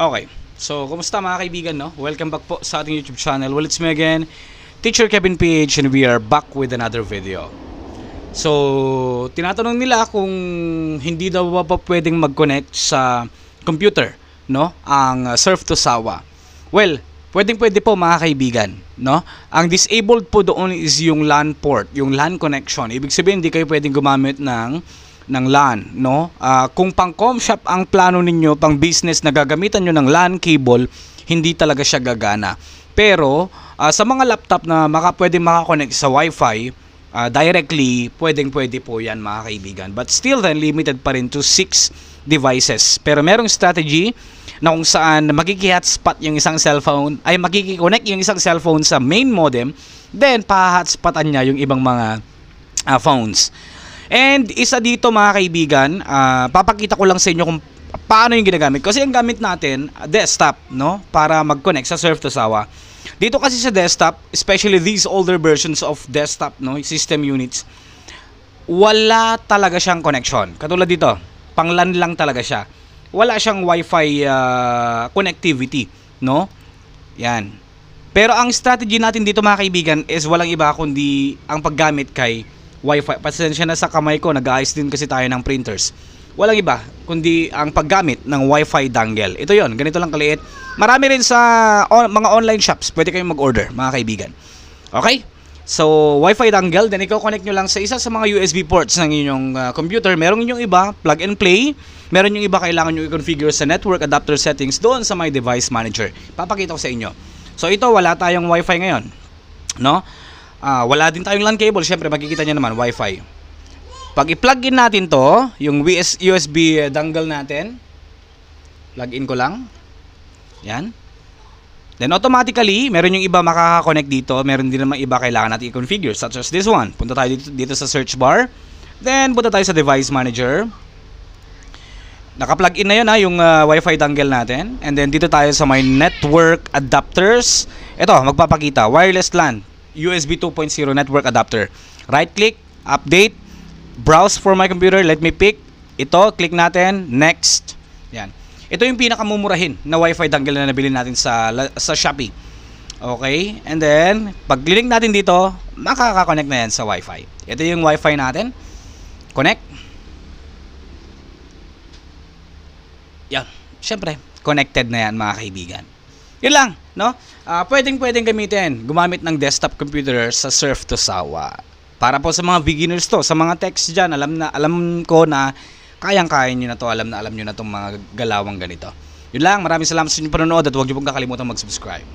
Okay, so kumusta mga kaibigan, no? Welcome back po sa ating YouTube channel. Well, it's me again, Teacher Kevin PH, and we are back with another video. So, tinatanong nila kung hindi daw ba pwedeng mag-connect sa computer, no? Ang Surf to Sawa. Well, pwede po mga kaibigan, no? Ang disabled po doon is yung LAN port, yung LAN connection. Ibig sabihin, hindi kayo pwedeng gumamit ng LAN, no? Kung pang com shop ang plano ninyo, pang business na gagamitan nyo ng LAN cable, hindi talaga siya gagana. Pero sa mga laptop na pwede makakonect sa Wi-Fi directly, pwede po yan mga kaibigan. But still then, limited pa rin to 6 devices. Pero merong strategy na kung saan magiki-hotspot yung isang cellphone, ay magiki-connect yung isang cellphone sa main modem, then pa-hotspotan niya yung ibang mga phones. And isa dito mga kaibigan, papakita ko lang sa inyo kung paano yung ginagamit. Kasi ang gamit natin, desktop, no? Para mag-connect sa Surf to Sawa. Dito kasi sa desktop, especially these older versions of desktop, no, system units, wala talaga siyang connection. Katulad dito, pang LAN lang talaga siya. Wala siyang Wi-Fi connectivity, no? Yan. Pero ang strategy natin dito mga kaibigan is walang iba kundi ang paggamit kay Wi-Fi. Pasensya na sa kamay ko, nag-aayos din kasi tayo ng printers. Walang iba kundi ang paggamit ng Wi-Fi dongle. Ito yon, ganito lang kaliit. Marami rin sa mga online shops, pwede kayong mag-order mga kaibigan. Okay? So, Wi-Fi dongle, then i-connect nyo lang sa isa sa mga USB ports ng inyong computer. Meron inyong iba, plug and play. Meron yung iba kailangan nyo i-configure sa network adapter settings doon sa my device manager. Papakita ko sa inyo. So, ito wala tayong Wi-Fi ngayon, no? Wala din tayong LAN cable. Siyempre, makikita nyo naman, Wi-Fi. Pag i-plug in natin to, yung USB dongle natin, plug in ko lang. Yan. Then automatically, meron yung iba makaka-connect dito. Meron din naman iba kailangan natin i-configure, such as this one. Punta tayo dito sa search bar. Then, punta tayo sa device manager. Naka-plug in na yun yung Wi-Fi dongle natin. And then, dito tayo sa my network adapters. Ito, magpapakita. Wireless LAN. USB 2.0 network adapter. Right click, update, browse for my computer, let me pick. Ito, click natin, next. Yan. Ito yung pinakamumurahin na Wi-Fi dongle na nabili natin sa Shopee. Okay? And then, pag link natin dito, makaka-connect na yan sa Wi-Fi. Ito yung Wi-Fi natin. Connect. Yan. Siyempre, connected na yan mga kaibigan. Yun lang, no? Pwedeng gamitin, gumamit ng desktop computer sa Surf to Sawa. Para po sa mga beginners to, sa mga techs dyan, alam ko na kayang-kaya nyo na to, alam nyo na itong mga galawang ganito. Yun lang, maraming salamat sa inyong panonood at huwag nyo pong kakalimutan mag-subscribe.